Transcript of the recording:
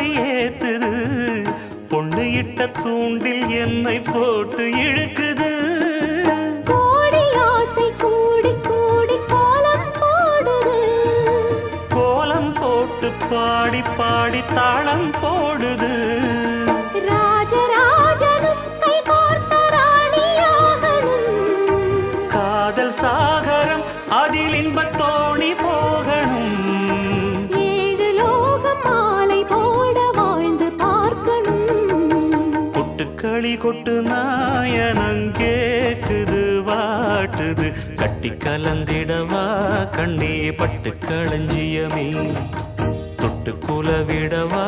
கொடி ஏத்துது, பொண்ணு இட்ட தூண்டில் என்னை போட்டு இழுக்குது. கோடி ஆசை கூடி கூடி கோலம் போடுது, கோலம் போட்டு பாடி பாடி தாளம் போடுது. ராஜராஜனும் கை கோர்த்த ராணியாகணும், காதல் சாகரம் அதில் இன்பத் தோணி போகணும். ஏழு லோகம் மாலை போட வாழ்ந்து பார்க்கணும். கொட்டுக்களி கொட்டு நாயனங்கேக்குது வாட்டுது, கட்டி கலந்திடவா கண்ணே பட்டு களஞ்சியமே, தொட்டு குலவிடவா